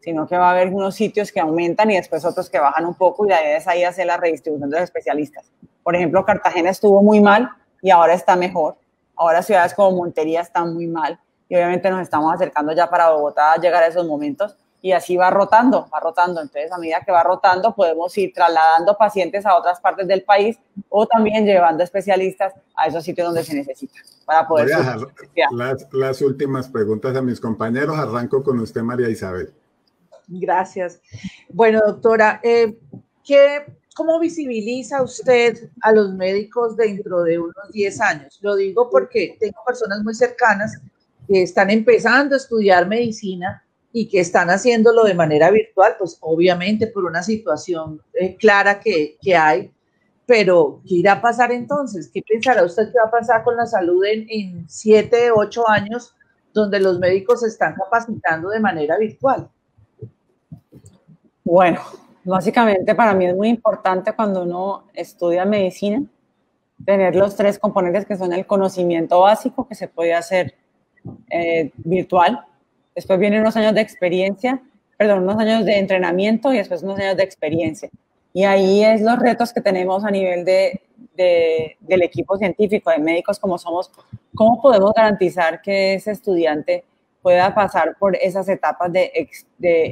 Speaker 3: sino que va a haber unos sitios que aumentan y después otros que bajan un poco, y la idea es ahí hacer la redistribución de los especialistas. Por ejemplo, Cartagena estuvo muy mal y ahora está mejor. Ahora ciudades como Montería están muy mal y obviamente nos estamos acercando ya para Bogotá a llegar a esos momentos, y así va rotando, va rotando. Entonces, a medida que va rotando, podemos ir trasladando pacientes a otras partes del país o también llevando especialistas a esos sitios donde se necesita para poder...
Speaker 1: Voy a dejar las últimas preguntas a mis compañeros. Arranco con usted, María Isabel.
Speaker 4: Gracias. Bueno, doctora, ¿cómo visibiliza usted a los médicos dentro de unos 10 años? Lo digo porque tengo personas muy cercanas que están empezando a estudiar medicina y que están haciéndolo de manera virtual, pues obviamente por una situación clara que hay, pero ¿qué irá a pasar entonces? ¿Qué pensará usted que va a pasar con la salud en 7, 8 años, donde los médicos se están capacitando de manera virtual?
Speaker 3: Bueno, básicamente para mí es muy importante cuando uno estudia medicina tener los 3 componentes que son el conocimiento básico, que se puede hacer virtual. Después vienen unos años de experiencia, perdón, unos años de entrenamiento y después unos años de experiencia. Y ahí es los retos que tenemos a nivel del equipo científico, de médicos como somos. ¿Cómo podemos garantizar que ese estudiante pueda pasar por esas etapas de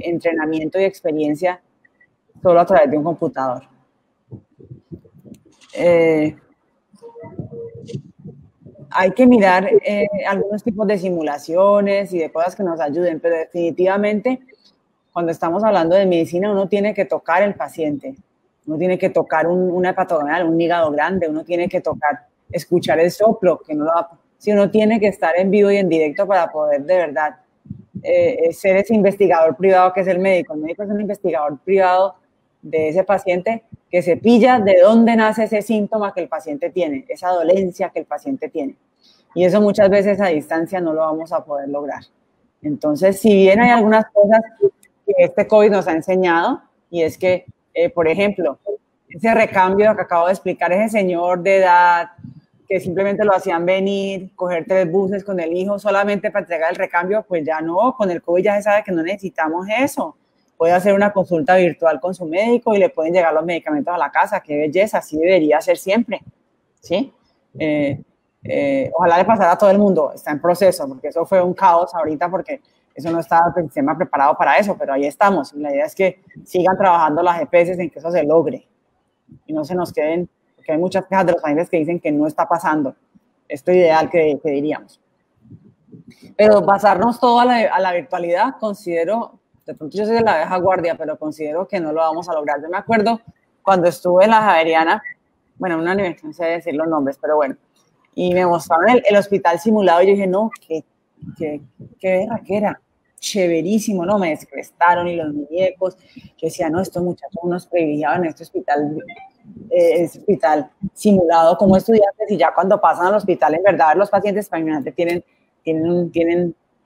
Speaker 3: entrenamiento y experiencia solo a través de un computador? Hay que mirar algunos tipos de simulaciones y de cosas que nos ayuden, pero definitivamente cuando estamos hablando de medicina uno tiene que tocar el paciente, uno tiene que tocar una hepatogamal, un hígado grande, uno tiene que tocar, escuchar el soplo, que no lo va, si uno tiene que estar en vivo y en directo para poder de verdad ser ese investigador privado que es el médico. El médico es un investigador privado de ese paciente que se pilla de dónde nace ese síntoma que el paciente tiene, esa dolencia que el paciente tiene. Y eso muchas veces a distancia no lo vamos a poder lograr. Entonces, si bien hay algunas cosas que este COVID nos ha enseñado, y es que, por ejemplo, ese recambio que acabo de explicar, ese señor de edad que simplemente lo hacían venir, coger 3 buses con el hijo solamente para entregar el recambio, pues ya no, con el COVID ya se sabe que no necesitamos eso. Puede hacer una consulta virtual con su médico y le pueden llegar los medicamentos a la casa. ¡Qué belleza! Así debería ser siempre, ¿sí? Ojalá le pasara a todo el mundo. Está en proceso, porque eso fue un caos ahorita, porque eso no estaba el sistema preparado para eso, pero ahí estamos. La idea es que sigan trabajando las EPS en que eso se logre y no se nos queden, porque hay muchas quejas de los pacientes que dicen que no está pasando. Esto es ideal que diríamos. Pero basarnos todo a la virtualidad, considero... De pronto yo soy de la vieja guardia, pero considero que no lo vamos a lograr. Yo me acuerdo cuando estuve en la Javeriana, bueno, una universidad, no sé decir los nombres, pero bueno, y me mostraron el hospital simulado y yo dije, no, qué berraquera, chéverísimo, ¿no? Me descrestaron y los muñecos. Yo decía, no, estos muchachos unos privilegiados en este hospital simulado como estudiantes, y ya cuando pasan al hospital, en verdad, los pacientes tienen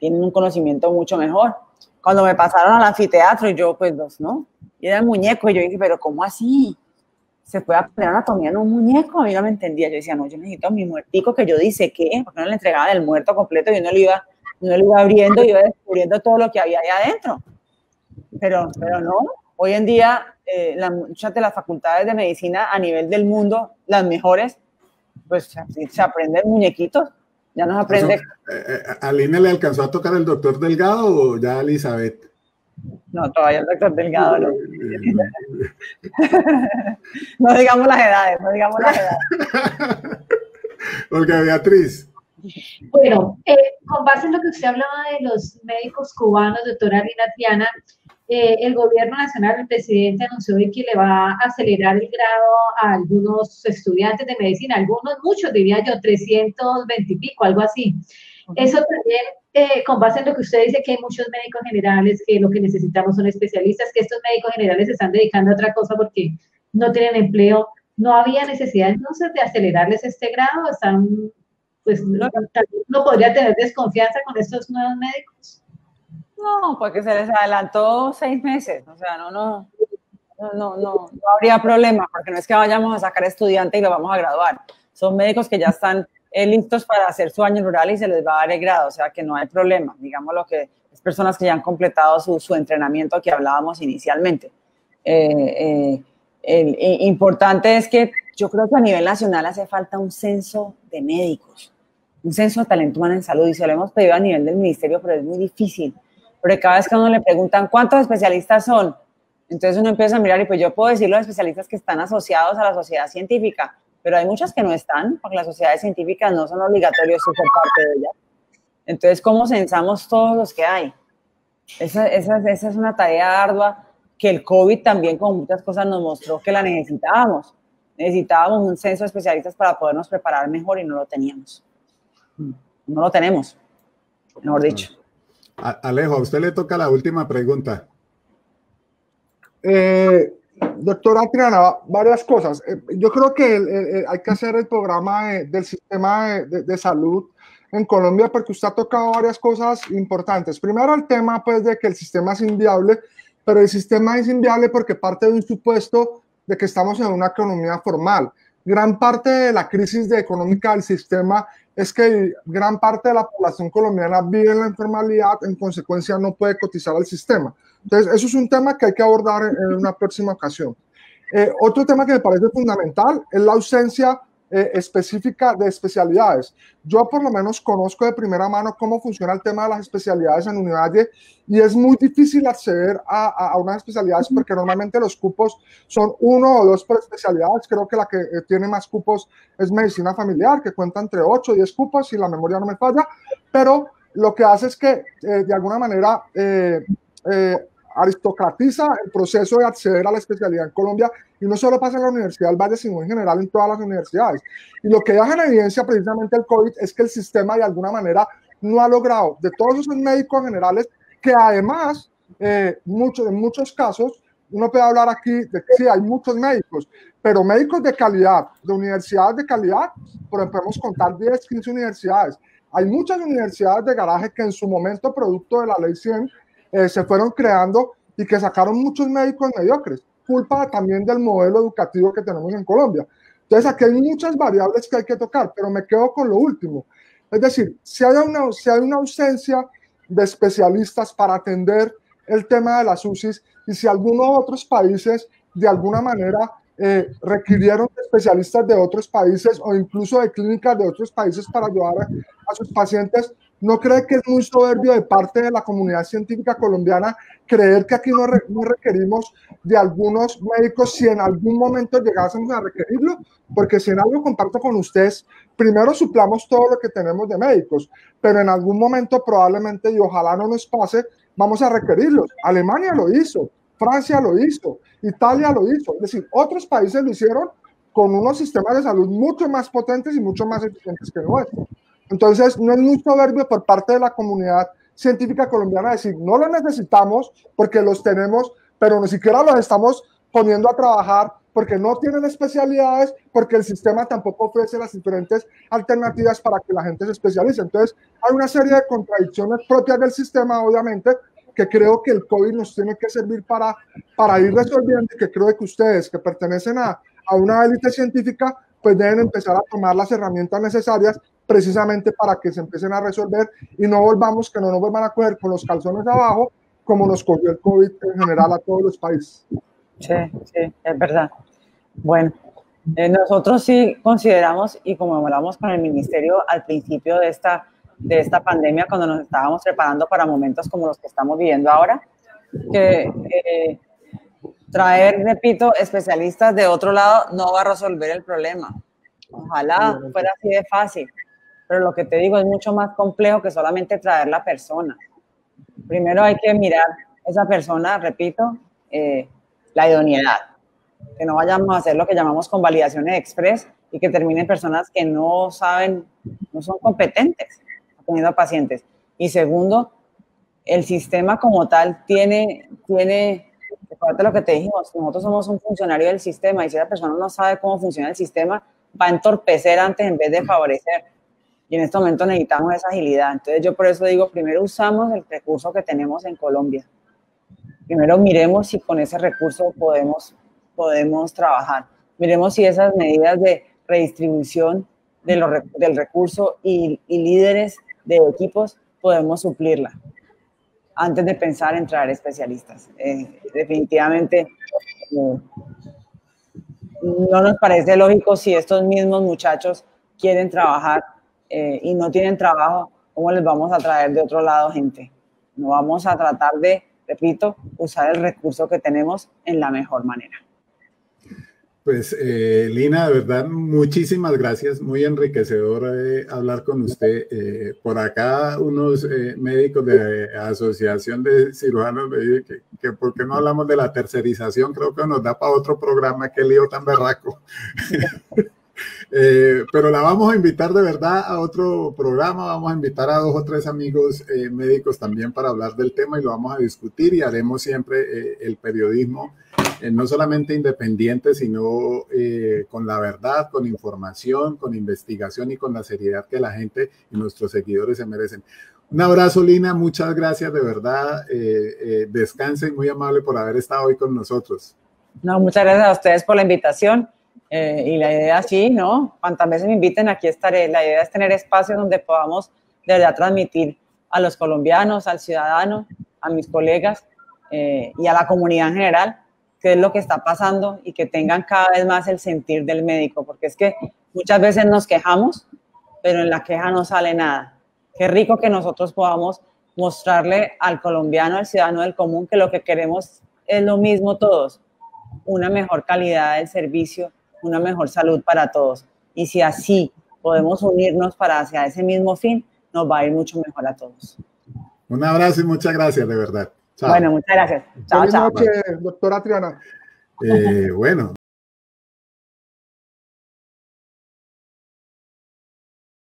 Speaker 3: un conocimiento mucho mejor. Cuando me pasaron al anfiteatro, y yo, pues, ¿no? Y era el muñeco, y yo dije, pero ¿cómo así? ¿Se puede aprender anatomía en un muñeco? A mí no me entendía. Yo decía, no, yo necesito mi muertico que yo disequé, porque no le entregaban el muerto completo, y uno lo iba abriendo y iba descubriendo todo lo que había ahí adentro. Pero no, hoy en día, muchas de las facultades de medicina a nivel del mundo, las mejores, pues se aprenden muñequitos. Ya nos aprende.
Speaker 1: ¿A Lina le alcanzó a tocar el doctor Delgado o ya a Elizabeth?
Speaker 3: No, todavía el doctor Delgado no. No digamos las edades, no digamos las edades.
Speaker 1: Olga Beatriz.
Speaker 5: Bueno, con base en lo que usted hablaba de los médicos cubanos, doctora Lina Triana, el gobierno nacional, el presidente anunció hoy que le va a acelerar el grado a algunos estudiantes de medicina, muchos diría yo, 320 y pico, algo así. Eso también, con base en lo que usted dice, que hay muchos médicos generales, que lo que necesitamos son especialistas, que estos médicos generales se están dedicando a otra cosa porque no tienen empleo. ¿No había necesidad entonces de acelerarles este grado? Pues no podría tener desconfianza con estos nuevos médicos.
Speaker 3: No, porque se les adelantó 6 meses, o sea, no habría problema, porque no es que vayamos a sacar estudiantes y lo vamos a graduar. Son médicos que ya están listos para hacer su año rural y se les va a dar el grado, o sea que no hay problema, digamos lo que es personas que ya han completado su entrenamiento que hablábamos inicialmente. Importante es que yo creo que a nivel nacional hace falta un censo de médicos, un censo de talento humano en salud, y se lo hemos pedido a nivel del ministerio, pero es muy difícil, porque cada vez que a uno le preguntan cuántos especialistas son, entonces uno empieza a mirar y pues yo puedo decir los especialistas que están asociados a la sociedad científica, pero hay muchos que no están, porque las sociedades científicas no son obligatorios ser parte de ellas. Entonces, ¿cómo censamos todos los que hay? Esa es una tarea ardua que el COVID también, con muchas cosas, nos mostró que la necesitábamos. Necesitábamos un censo de especialistas para podernos preparar mejor y no lo teníamos. No lo tenemos, mejor dicho.
Speaker 1: Alejo, a usted le toca la última pregunta.
Speaker 6: Doctora Triana, varias cosas. Yo creo que hay que hacer el programa del sistema de salud en Colombia, porque usted ha tocado varias cosas importantes. Primero, el tema pues, de que el sistema es inviable, pero el sistema es inviable porque parte de un supuesto de que estamos en una economía formal. Gran parte de la crisis económica del sistema es que gran parte de la población colombiana vive en la informalidad, en consecuencia no puede cotizar al sistema. Entonces, eso es un tema que hay que abordar en una próxima ocasión. Otro tema que me parece fundamental es la ausencia específica de especialidades. Yo por lo menos conozco de primera mano cómo funciona el tema de las especialidades en Univalle y es muy difícil acceder a unas especialidades porque normalmente los cupos son 1 o 2 por especialidades. Creo que la que tiene más cupos es medicina familiar, que cuenta entre 8 o 10 cupos, si la memoria no me falla, pero lo que hace es que de alguna manera aristocratiza el proceso de acceder a la especialidad en Colombia, y no solo pasa en la Universidad del Valle, sino en general en todas las universidades. Y lo que deja en evidencia precisamente el COVID es que el sistema de alguna manera no ha logrado, de todos esos médicos generales, que además, en muchos casos, uno puede hablar aquí de que sí, hay muchos médicos, pero médicos de calidad, de universidades de calidad, podemos contar 10, 15 universidades. Hay muchas universidades de garaje que en su momento, producto de la Ley 100, se fueron creando y que sacaron muchos médicos mediocres, culpa también del modelo educativo que tenemos en Colombia. Entonces aquí hay muchas variables que hay que tocar, pero me quedo con lo último. Es decir, si hay una ausencia de especialistas para atender el tema de las UCIs, y si algunos otros países de alguna manera requirieron de especialistas de otros países o incluso de clínicas de otros países para ayudar a sus pacientes, ¿no cree que es muy soberbio de parte de la comunidad científica colombiana creer que aquí no requerimos de algunos médicos si en algún momento llegásemos a requerirlo? Porque si en algo comparto con ustedes, primero suplamos todo lo que tenemos de médicos, pero en algún momento probablemente, y ojalá no nos pase, vamos a requerirlos. Alemania lo hizo, Francia lo hizo, Italia lo hizo, es decir, otros países lo hicieron con unos sistemas de salud mucho más potentes y mucho más eficientes que el nuestro. Entonces, no es muy soberbio por parte de la comunidad científica colombiana decir, no los necesitamos porque los tenemos, pero ni siquiera los estamos poniendo a trabajar porque no tienen especialidades, porque el sistema tampoco ofrece las diferentes alternativas para que la gente se especialice. Entonces, hay una serie de contradicciones propias del sistema, obviamente, que creo que el COVID nos tiene que servir para ir resolviendo, y que creo que ustedes, que pertenecen a una élite científica, pues deben empezar a tomar las herramientas necesarias precisamente para que se empiecen a resolver y no que no nos vuelvan a coger con los calzones abajo como nos cogió el COVID en general a todos los países.
Speaker 3: Sí, es verdad. Bueno, nosotros sí consideramos, y como hablamos con el ministerio al principio de esta pandemia, cuando nos estábamos preparando para momentos como los que estamos viviendo ahora, que traer, repito, especialistas de otro lado no va a resolver el problema. Ojalá fuera así de fácil, pero lo que te digo es mucho más complejo que solamente traer la persona. Primero hay que mirar esa persona, repito, la idoneidad, que no vayamos a hacer lo que llamamos convalidaciones express y que terminen personas que no saben, no son competentes atendiendo a pacientes. Y segundo, el sistema como tal tiene, recuerda lo que te dijimos, nosotros somos un funcionario del sistema y si esa persona no sabe cómo funciona el sistema, va a entorpecer antes en vez de favorecer. Y en este momento necesitamos esa agilidad. Entonces yo por eso digo, primero usamos el recurso que tenemos en Colombia. Primero miremos si con ese recurso podemos trabajar. Miremos si esas medidas de redistribución del recurso y líderes de equipos podemos suplirla antes de pensar en traer especialistas. Definitivamente no nos parece lógico si estos mismos muchachos quieren trabajar y no tienen trabajo, ¿cómo les vamos a traer de otro lado gente? No vamos a tratar de, repito, usar el recurso que tenemos en la mejor manera.
Speaker 1: Pues Lina, de verdad, muchísimas gracias, muy enriquecedor hablar con usted. Por acá unos médicos de Asociación de Cirujanos me dicen que por qué no hablamos de la tercerización, creo que nos da para otro programa, qué lío tan berraco. Pero la vamos a invitar de verdad a otro programa, vamos a invitar a 2 o 3 amigos médicos también para hablar del tema y lo vamos a discutir y haremos siempre el periodismo no solamente independiente, sino con la verdad, con información, con investigación y con la seriedad que la gente y nuestros seguidores se merecen. Un abrazo, Lina, muchas gracias de verdad, descansen, muy amable por haber estado hoy con nosotros.
Speaker 3: No, muchas gracias a ustedes por la invitación. Y la idea sí, ¿no? Cuantas veces me inviten, aquí estaré. La idea es tener espacios donde podamos de verdad transmitir a los colombianos, al ciudadano, a mis colegas y a la comunidad en general qué es lo que está pasando y que tengan cada vez más el sentir del médico, porque es que muchas veces nos quejamos, pero en la queja no sale nada. Qué rico que nosotros podamos mostrarle al colombiano, al ciudadano del común, que lo que queremos es lo mismo todos, una mejor calidad del servicio, una mejor salud para todos. Y si así podemos unirnos para hacia ese mismo fin, nos va a ir mucho mejor a todos.
Speaker 1: Un abrazo y muchas gracias, de verdad.
Speaker 3: Chao. Bueno, muchas gracias. Chao,
Speaker 6: Buenas
Speaker 3: chao.
Speaker 6: noches, doctora Triana.
Speaker 1: Bueno.